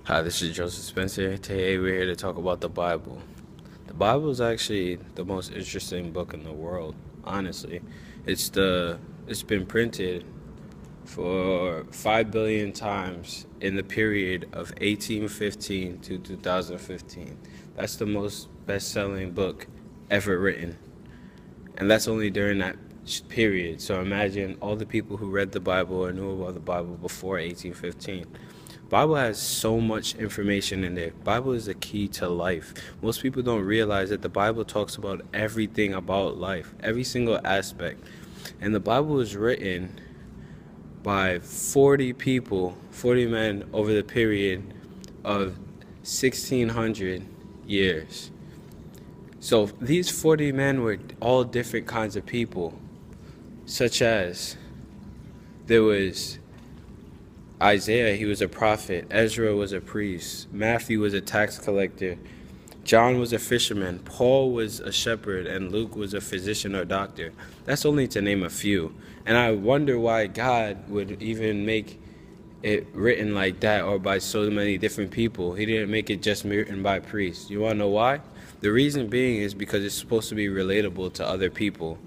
Hi, this is Joseph Spencer. Today we're here to talk about the Bible. The Bible is actually the most interesting book in the world, honestly. It's been printed for 5 billion times in the period of 1815 to 2015. That's the most best-selling book ever written. And that's only during that period. So imagine all the people who read the Bible or knew about the Bible before 1815. Bible has so much information in there. Bible is the key to life. Most people don't realize that the Bible talks about everything about life, every single aspect. And the Bible was written by 40 people, 40 men over the period of 1600 years. So these 40 men were all different kinds of people, such as there was Isaiah, he was a prophet. Ezra was a priest. Matthew was a tax collector. John was a fisherman. Paul was a shepherd. And Luke was a physician or doctor. That's only to name a few. And I wonder why God would even make it written like that or by so many different people. He didn't make it just written by priests. You want to know why? The reason being is because it's supposed to be relatable to other people.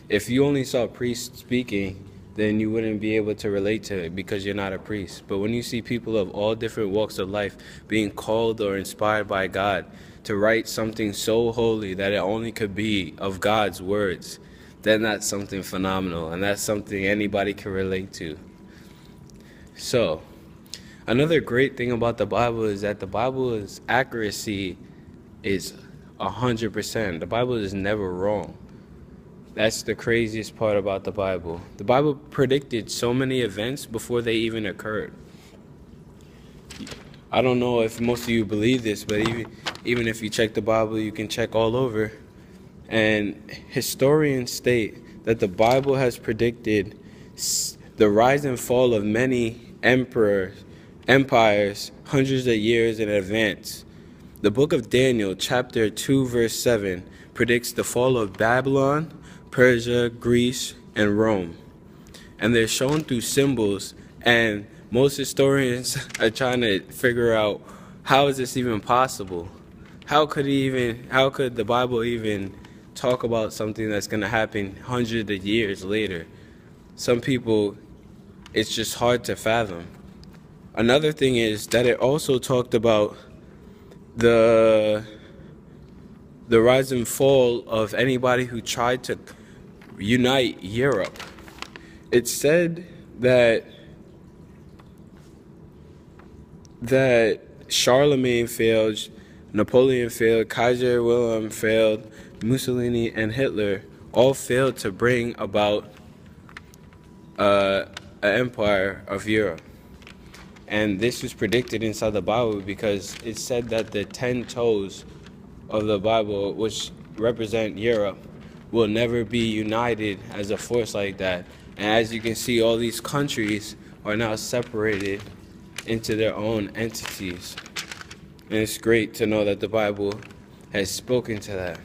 If you only saw priests speaking, then you wouldn't be able to relate to it because you're not a priest. But when you see people of all different walks of life being called or inspired by God to write something so holy that it only could be of God's words, then that's something phenomenal, and that's something anybody can relate to. So, another great thing about the Bible is that the Bible's accuracy is 100%. The Bible is never wrong. That's the craziest part about the Bible. The Bible predicted so many events before they even occurred. I don't know if most of you believe this, but even if you check the Bible, you can check all over. And historians state that the Bible has predicted the rise and fall of many empires, hundreds of years in advance. The book of Daniel, chapter 2, verse 7, predicts the fall of Babylon, Persia, Greece, and Rome. And they're shown through symbols, and most historians are trying to figure out, how is this even possible? How could the Bible even talk about something that's going to happen hundreds of years later? Some people, it's just hard to fathom. Another thing is that it also talked about the rise and fall of anybody who tried to unite Europe. It said that Charlemagne failed, Napoleon failed, Kaiser Wilhelm failed, Mussolini and Hitler all failed to bring about an empire of Europe. And this was predicted inside the Bible because it said that the 10 toes of the Bible, which represent Europe, will never be united as a force like that. And as you can see, all these countries are now separated into their own entities. And it's great to know that the Bible has spoken to that.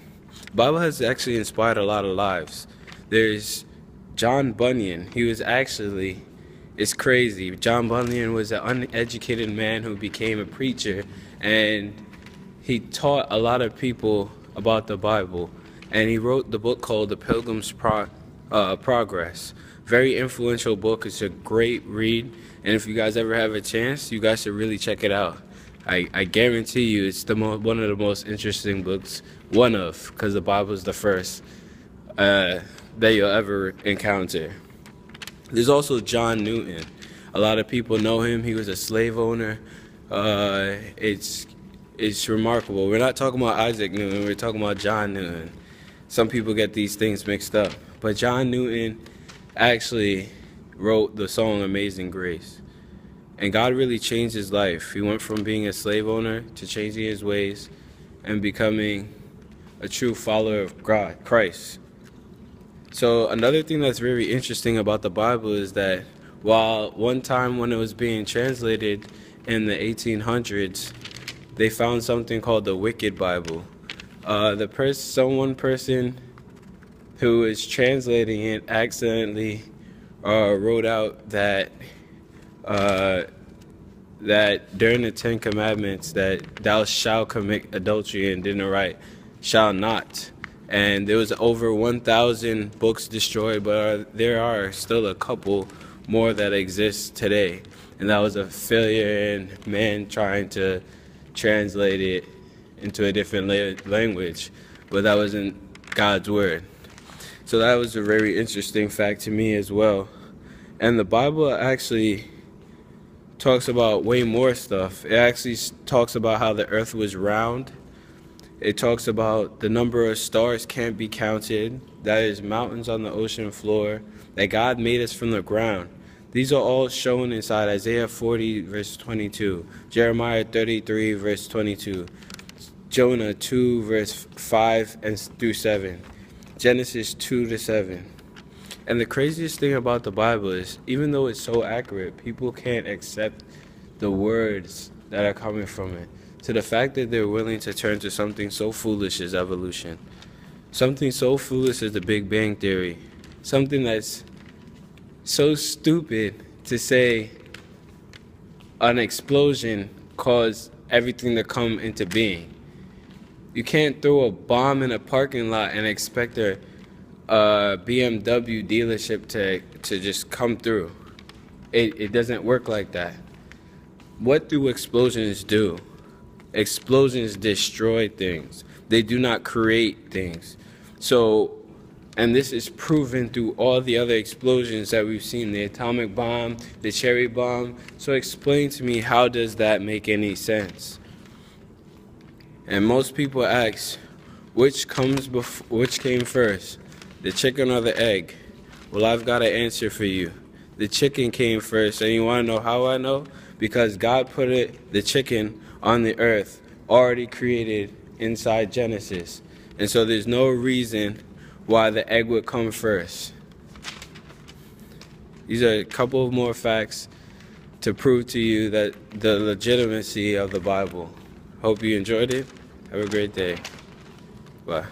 The Bible has actually inspired a lot of lives. There's John Bunyan. It's crazy. John Bunyan was an uneducated man who became a preacher, and he taught a lot of people about the Bible. And he wrote the book called The Pilgrim's Progress. Very influential book. It's a great read. And if you guys ever have a chance, you guys should really check it out. I guarantee you it's one of the most interesting books. Because the Bible is the first that you'll ever encounter. There's also John Newton. A lot of people know him. He was a slave owner. It's remarkable. We're not talking about Isaac Newton. We're talking about John Newton. Some people get these things mixed up. But John Newton actually wrote the song Amazing Grace. And God really changed his life. He went from being a slave owner to changing his ways and becoming a true follower of God, Christ. So another thing that's very interesting about the Bible is that while one time when it was being translated in the 1800s, they found something called the Wicked Bible. One person who is translating it accidentally wrote out that that during the Ten Commandments that thou shalt commit adultery and didn't write shall not. And there was over 1,000 books destroyed, but there are still a couple more that exist today. And that was a failure in man trying to translate it into a different language, but that wasn't God's word. So that was a very interesting fact to me as well. And the Bible actually talks about way more stuff. It actually talks about how the earth was round. It talks about the number of stars can't be counted. That is mountains on the ocean floor. That God made us from the ground. These are all shown inside Isaiah 40 verse 22, Jeremiah 33 verse 22, Jonah 2 verse 5 and through 7, Genesis 2 to 7. And the craziest thing about the Bible is, even though it's so accurate, people can't accept the words that are coming from it. To the fact that they're willing to turn to something so foolish as evolution. Something so foolish as the Big Bang Theory. Something that's so stupid to say an explosion caused everything to come into being. You can't throw a bomb in a parking lot and expect a BMW dealership to just come through. It doesn't work like that. What do explosions do? Explosions destroy things. They do not create things. So, and this is proven through all the other explosions that we've seen, the atomic bomb, the cherry bomb. So explain to me, how does that make any sense? And most people ask, which came first, the chicken or the egg? Well, I've got an answer for you. The chicken came first, and you want to know how I know? Because God put the chicken on the earth, already created inside Genesis. And so there's no reason why the egg would come first. These are a couple of more facts to prove to you that the legitimacy of the Bible. Hope you enjoyed it. Have a great day. Bye.